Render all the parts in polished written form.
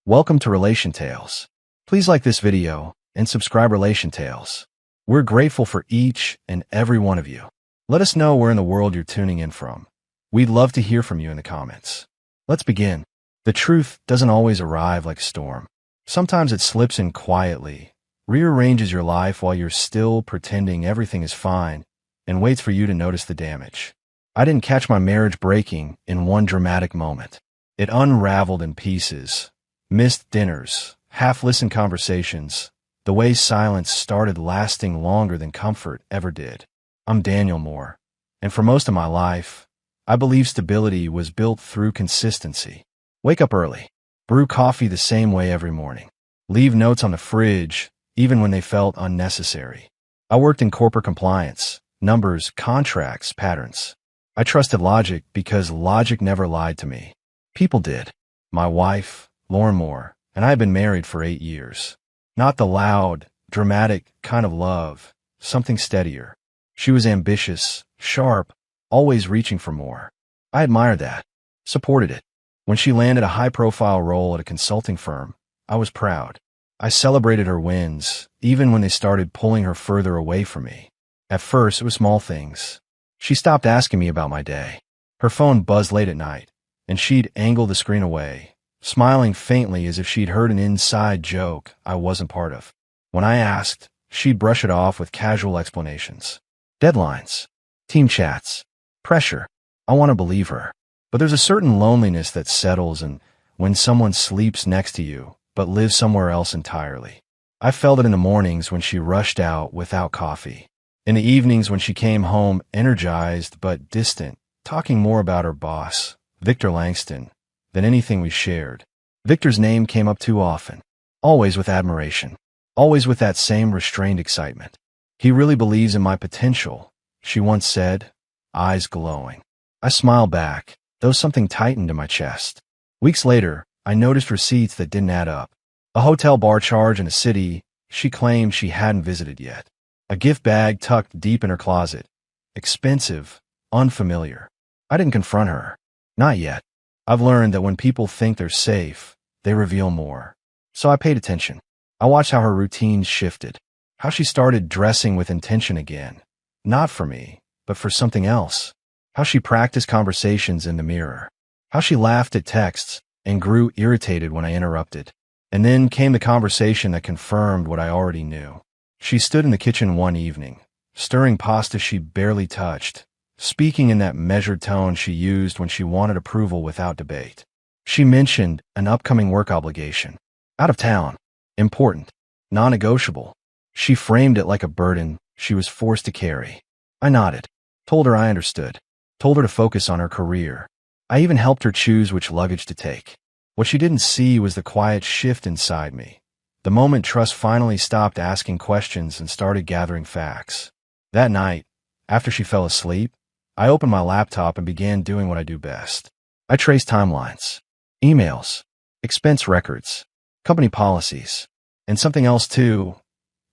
Welcome to Relation Tales. Please like this video and subscribe Relation Tales. We're grateful for each and every one of you. Let us know where in the world you're tuning in from. We'd love to hear from you in the comments. Let's begin. The truth doesn't always arrive like a storm. Sometimes it slips in quietly, rearranges your life while you're still pretending everything is fine, and waits for you to notice the damage. I didn't catch my marriage breaking in one dramatic moment. It unraveled in pieces. Missed dinners, half-listened conversations, the way silence started lasting longer than comfort ever did. I'm Daniel Moore, and for most of my life, I believe stability was built through consistency. Wake up early, brew coffee the same way every morning, leave notes on the fridge even when they felt unnecessary. I worked in corporate compliance, numbers, contracts, patterns. I trusted logic because logic never lied to me. People did. My wife, Lauren Moore, and I had been married for 8 years. Not the loud, dramatic kind of love, something steadier. She was ambitious, sharp, always reaching for more. I admired that, supported it. When she landed a high-profile role at a consulting firm, I was proud. I celebrated her wins, even when they started pulling her further away from me. At first, it was small things. She stopped asking me about my day. Her phone buzzed late at night, and she'd angle the screen away, smiling faintly as if she'd heard an inside joke I wasn't part of. When I asked, she'd brush it off with casual explanations. Deadlines, team chats, pressure. I want to believe her. But there's a certain loneliness that settles when someone sleeps next to you, but lives somewhere else entirely. I felt it in the mornings when she rushed out without coffee. In the evenings when she came home energized but distant, talking more about her boss, Victor Langston, than anything we shared. Victor's name came up too often, always with admiration, always with that same restrained excitement. He really believes in my potential, she once said, eyes glowing. I smiled back, though something tightened in my chest. Weeks later, I noticed receipts that didn't add up. A hotel bar charge in a city she claimed she hadn't visited yet. A gift bag tucked deep in her closet. Expensive, unfamiliar. I didn't confront her. Not yet. I've learned that when people think they're safe, they reveal more. So I paid attention. I watched how her routines shifted, how she started dressing with intention again, not for me, but for something else, how she practiced conversations in the mirror, how she laughed at texts and grew irritated when I interrupted. And then came the conversation that confirmed what I already knew. She stood in the kitchen one evening, stirring pasta she barely touched, speaking in that measured tone she used when she wanted approval without debate. She mentioned an upcoming work obligation. Out of town. Important. Non-negotiable. She framed it like a burden she was forced to carry. I nodded. Told her I understood. Told her to focus on her career. I even helped her choose which luggage to take. What she didn't see was the quiet shift inside me. The moment trust finally stopped asking questions and started gathering facts. That night, after she fell asleep, I opened my laptop and began doing what I do best. I traced timelines, emails, expense records, company policies, and something else too,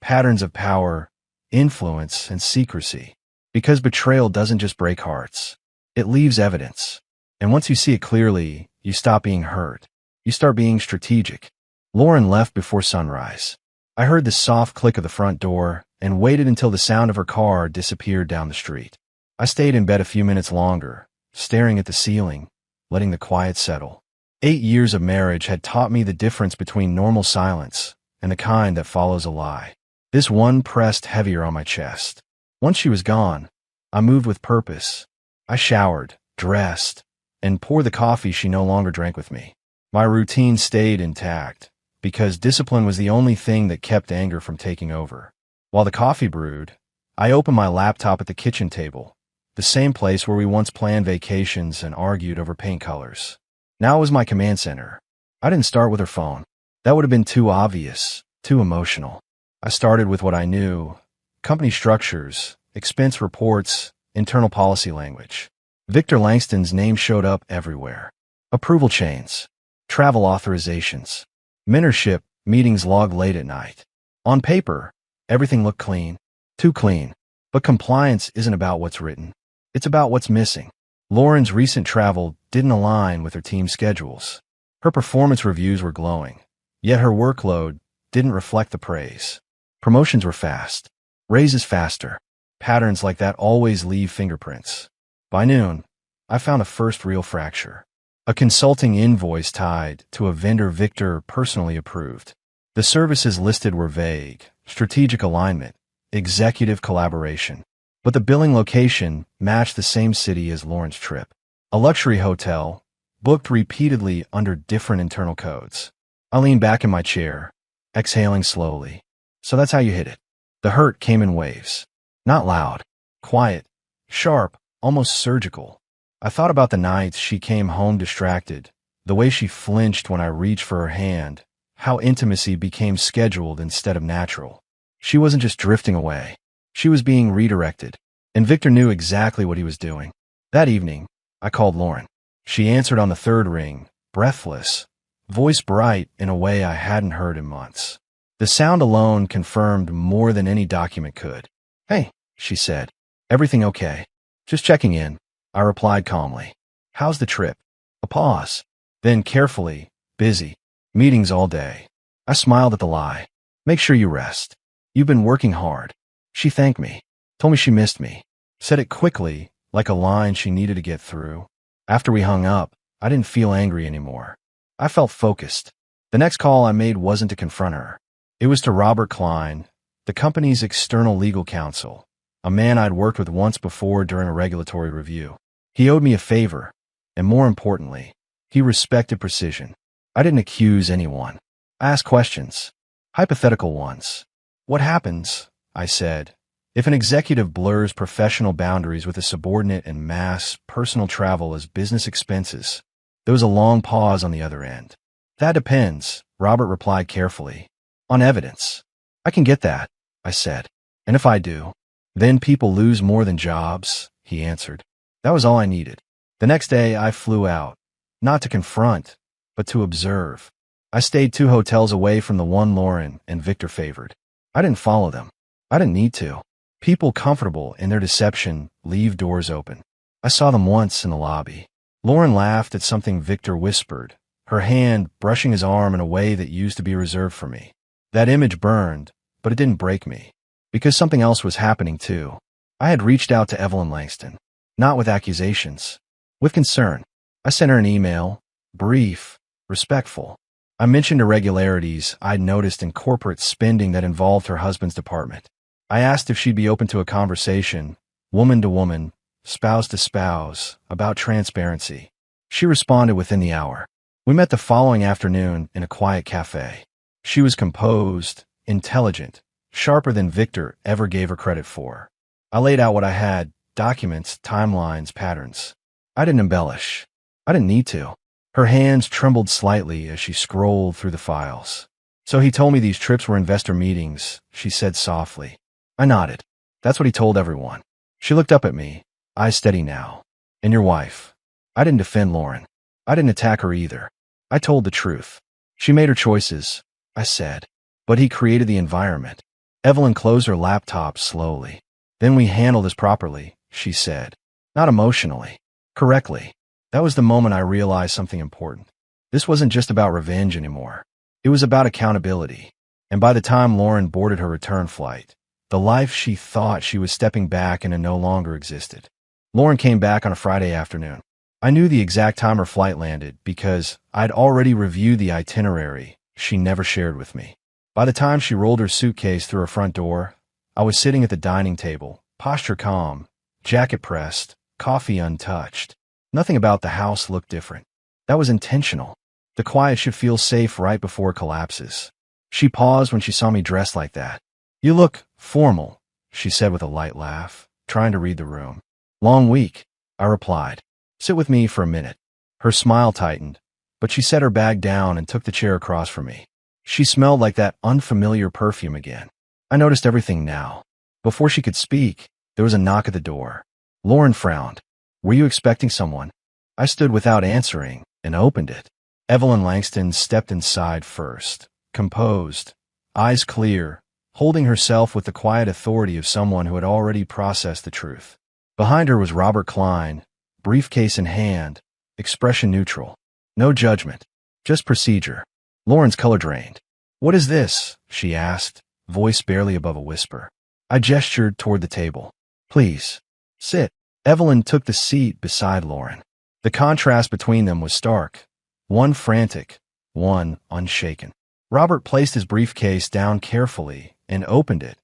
patterns of power, influence, and secrecy. Because betrayal doesn't just break hearts. It leaves evidence. And once you see it clearly, you stop being hurt. You start being strategic. Lauren left before sunrise. I heard the soft click of the front door and waited until the sound of her car disappeared down the street. I stayed in bed a few minutes longer, staring at the ceiling, letting the quiet settle. 8 years of marriage had taught me the difference between normal silence and the kind that follows a lie. This one pressed heavier on my chest. Once she was gone, I moved with purpose. I showered, dressed, and poured the coffee she no longer drank with me. My routine stayed intact, because discipline was the only thing that kept anger from taking over. While the coffee brewed, I opened my laptop at the kitchen table, the same place where we once planned vacations and argued over paint colors. Now it was my command center. I didn't start with her phone. That would have been too obvious, too emotional. I started with what I knew: company structures, expense reports, internal policy language. Victor Langston's name showed up everywhere. Approval chains, travel authorizations, mentorship meetings logged late at night. On paper, everything looked clean, too clean. But compliance isn't about what's written. It's about what's missing. Lauren's recent travel didn't align with her team's schedules. Her performance reviews were glowing, Yet her workload didn't reflect the praise. Promotions were fast, raises faster. Patterns like that always leave fingerprints. By noon, I found a first real fracture. A consulting invoice tied to a vendor Victor personally approved. The services listed were vague: strategic alignment, executive collaboration. But the billing location matched the same city as Lauren's trip. A luxury hotel, booked repeatedly under different internal codes. I leaned back in my chair, exhaling slowly. So that's how you hit it. The hurt came in waves. Not loud, quiet, sharp, almost surgical. I thought about the nights she came home distracted, the way she flinched when I reached for her hand, how intimacy became scheduled instead of natural. She wasn't just drifting away. She was being redirected, and Victor knew exactly what he was doing. That evening, I called Lauren. She answered on the third ring, breathless, voice bright in a way I hadn't heard in months. The sound alone confirmed more than any document could. "Hey," she said. "Everything okay?" "Just checking in," I replied calmly. "How's the trip?" A pause. Then carefully, "Busy. Meetings all day." I smiled at the lie. "Make sure you rest. You've been working hard." She thanked me, told me she missed me, said it quickly, like a line she needed to get through. After we hung up, I didn't feel angry anymore. I felt focused. The next call I made wasn't to confront her. It was to Robert Klein, the company's external legal counsel, a man I'd worked with once before during a regulatory review. He owed me a favor, and more importantly, he respected precision. I didn't accuse anyone. I asked questions, hypothetical ones. "What happens," I said, "if an executive blurs professional boundaries with a subordinate and masks personal travel as business expenses?" There was a long pause on the other end. "That depends," Robert replied carefully. "On evidence." "I can get that," I said. "And if I do, then people lose more than jobs," he answered. That was all I needed. The next day, I flew out, not to confront, but to observe. I stayed 2 hotels away from the one Lauren and Victor favored. I didn't follow them. I didn't need to. People comfortable in their deception leave doors open. I saw them once in the lobby. Lauren laughed at something Victor whispered, her hand brushing his arm in a way that used to be reserved for me. That image burned, but it didn't break me, because something else was happening too. I had reached out to Evelyn Langston, not with accusations, with concern. I sent her an email, brief, respectful. I mentioned irregularities I'd noticed in corporate spending that involved her husband's department. I asked if she'd be open to a conversation, woman to woman, spouse to spouse, about transparency. She responded within the hour. We met the following afternoon in a quiet cafe. She was composed, intelligent, sharper than Victor ever gave her credit for. I laid out what I had: documents, timelines, patterns. I didn't embellish. I didn't need to. Her hands trembled slightly as she scrolled through the files. "So he told me these trips were investor meetings," she said softly. I nodded. "That's what he told everyone." She looked up at me, eyes steady now. "And your wife?" I didn't defend Lauren. I didn't attack her either. I told the truth. "She made her choices," I said. "But he created the environment." Evelyn closed her laptop slowly. "Then we handled this properly," she said. "Not emotionally. Correctly." That was the moment I realized something important. This wasn't just about revenge anymore. It was about accountability. And by the time Lauren boarded her return flight, the life she thought she was stepping back into no longer existed. Lauren came back on a Friday afternoon. I knew the exact time her flight landed because I'd already reviewed the itinerary she never shared with me. By the time she rolled her suitcase through her front door, I was sitting at the dining table, posture calm, jacket pressed, coffee untouched. Nothing about the house looked different. That was intentional. The quiet should feel safe right before it collapses. She paused when she saw me dressed like that. "You look formal," she said with a light laugh, trying to read the room. "Long week," I replied. "Sit with me for a minute." Her smile tightened, but she set her bag down and took the chair across from me. She smelled like that unfamiliar perfume again. I noticed everything now. Before she could speak, there was a knock at the door. Lauren frowned. "Were you expecting someone?" I stood without answering and opened it. Evelyn Langston stepped inside first, composed, eyes clear, holding herself with the quiet authority of someone who had already processed the truth. Behind her was Robert Klein, briefcase in hand, expression neutral. No judgment, just procedure. Lauren's color drained. "What is this?" she asked, voice barely above a whisper. I gestured toward the table. "Please, sit." Evelyn took the seat beside Lauren. The contrast between them was stark. One frantic, one unshaken. Robert placed his briefcase down carefully and opened it,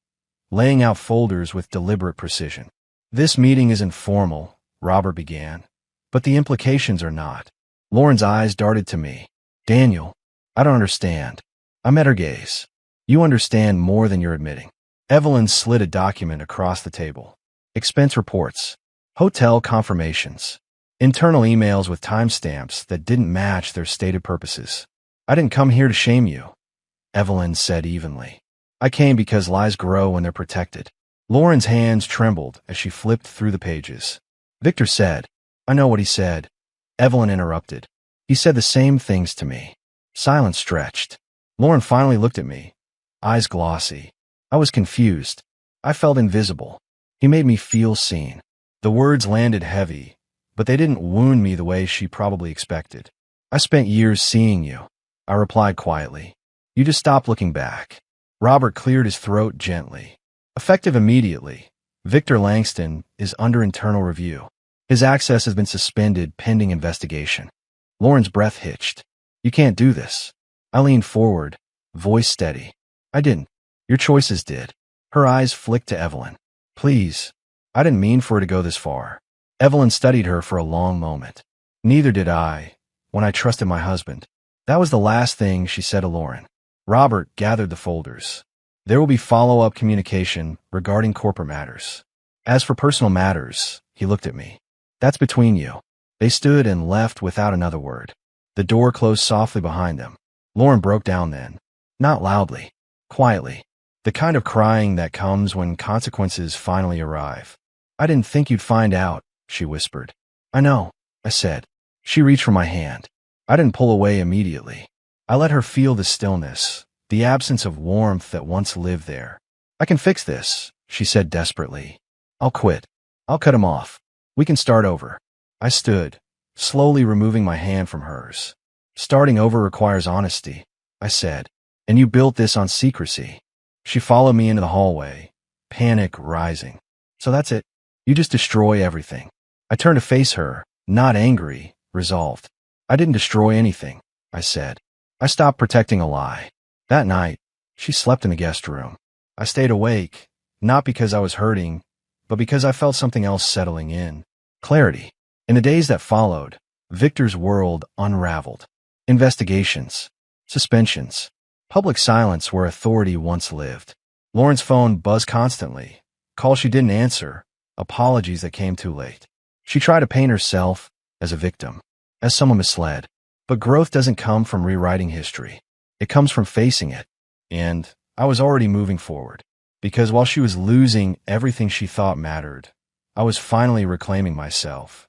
laying out folders with deliberate precision. "This meeting isn't formal," Robert began, "but the implications are not." Lauren's eyes darted to me. "Daniel, I don't understand." I met her gaze. "You understand more than you're admitting." Evelyn slid a document across the table. Expense reports, hotel confirmations, internal emails with timestamps that didn't match their stated purposes. "I didn't come here to shame you," Evelyn said evenly. "I came because lies grow when they're protected." Lauren's hands trembled as she flipped through the pages. Victor said, "I know what he said." Evelyn interrupted. "He said the same things to me." Silence stretched. Lauren finally looked at me, eyes glossy. I was confused. I felt invisible. He made me feel seen. The words landed heavy, but they didn't wound me the way she probably expected. "I spent years seeing you," I replied quietly. "You just stopped looking back." Robert cleared his throat gently. "Effective immediately. Victor Langston is under internal review. His access has been suspended pending investigation." Lauren's breath hitched. "You can't do this." I leaned forward, voice steady. "I didn't. Your choices did." Her eyes flicked to Evelyn. "Please." I didn't mean for her to go this far. Evelyn studied her for a long moment. "Neither did I, when I trusted my husband." That was the last thing she said to Lauren. Robert gathered the folders. "There will be follow-up communication regarding corporate matters. As for personal matters," he looked at me, "that's between you." They stood and left without another word. The door closed softly behind them. Lauren broke down then. Not loudly, quietly. The kind of crying that comes when consequences finally arrive. "I didn't think you'd find out," she whispered. "I know," I said. She reached for my hand. I didn't pull away immediately. I let her feel the stillness, the absence of warmth that once lived there. "I can fix this," she said desperately. "I'll quit. I'll cut him off. We can start over." I stood, slowly removing my hand from hers. "Starting over requires honesty," I said. "And you built this on secrecy." She followed me into the hallway, panic rising. "So that's it? You just destroy everything." I turned to face her, not angry, resolved. "I didn't destroy anything," I said. "I stopped protecting a lie." That night, she slept in the guest room. I stayed awake, not because I was hurting, but because I felt something else settling in. Clarity. In the days that followed, Victor's world unraveled. Investigations, suspensions, public silence where authority once lived. Lauren's phone buzzed constantly. Calls she didn't answer, apologies that came too late. She tried to paint herself as a victim, as someone misled. But growth doesn't come from rewriting history. It comes from facing it. And I was already moving forward. Because while she was losing everything she thought mattered, I was finally reclaiming myself.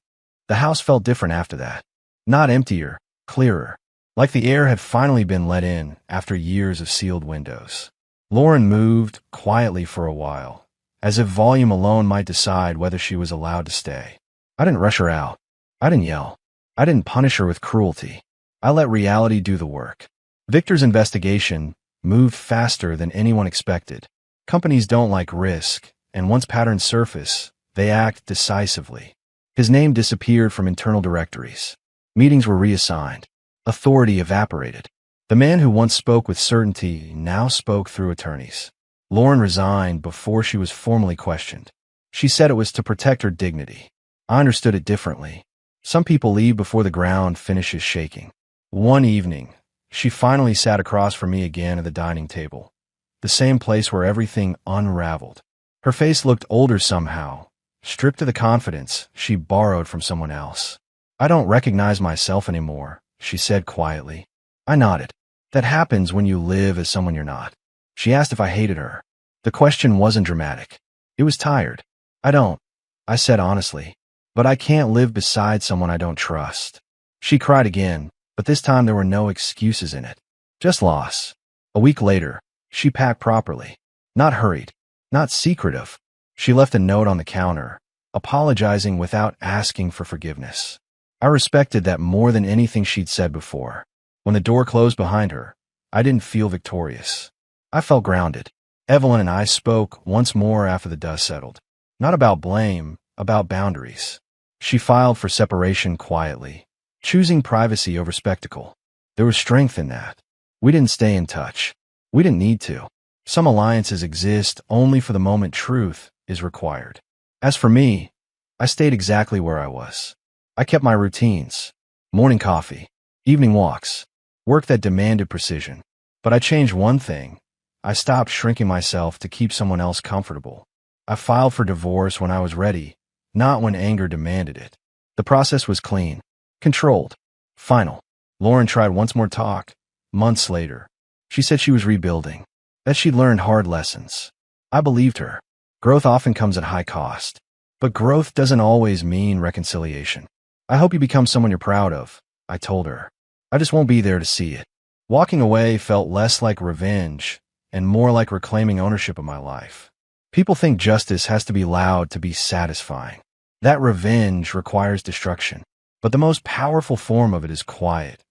The house felt different after that. Not emptier, clearer. Like the air had finally been let in after years of sealed windows. Lauren moved quietly for a while, as if volume alone might decide whether she was allowed to stay. I didn't rush her out. I didn't yell. I didn't punish her with cruelty. I let reality do the work. Victor's investigation moved faster than anyone expected. Companies don't like risk, and once patterns surface, they act decisively. His name disappeared from internal directories. Meetings were reassigned. Authority evaporated. The man who once spoke with certainty now spoke through attorneys. Lauren resigned before she was formally questioned. She said it was to protect her dignity. I understood it differently. Some people leave before the ground finishes shaking. One evening, she finally sat across from me again at the dining table, the same place where everything unraveled. Her face looked older somehow, stripped of the confidence she borrowed from someone else. "I don't recognize myself anymore," she said quietly. I nodded. "That happens when you live as someone you're not." She asked if I hated her. The question wasn't dramatic. It was tired. "I don't," I said honestly. "But I can't live beside someone I don't trust." She cried again, but this time there were no excuses in it. Just loss. A week later, she packed properly. Not hurried. Not secretive. She left a note on the counter, apologizing without asking for forgiveness. I respected that more than anything she'd said before. When the door closed behind her, I didn't feel victorious. I felt grounded. Evelyn and I spoke once more after the dust settled. Not about blame, about boundaries. She filed for separation quietly, choosing privacy over spectacle. There was strength in that. We didn't stay in touch. We didn't need to. Some alliances exist only for the moment truth is required. As for me, I stayed exactly where I was. I kept my routines. Morning coffee, evening walks, work that demanded precision. But I changed one thing. I stopped shrinking myself to keep someone else comfortable. I filed for divorce when I was ready, not when anger demanded it. The process was clean, controlled, final. Lauren tried once more talk, months later. She said she was rebuilding, that she'd learned hard lessons. I believed her. Growth often comes at high cost, but growth doesn't always mean reconciliation. I hope you become someone you're proud of, I told her. I just won't be there to see it. Walking away felt less like revenge and more like reclaiming ownership of my life. People think justice has to be loud to be satisfying. That revenge requires destruction. But the most powerful form of it is quiet,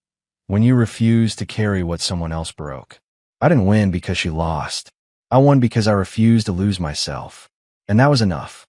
when you refuse to carry what someone else broke. I didn't win because she lost. I won because I refused to lose myself. And that was enough.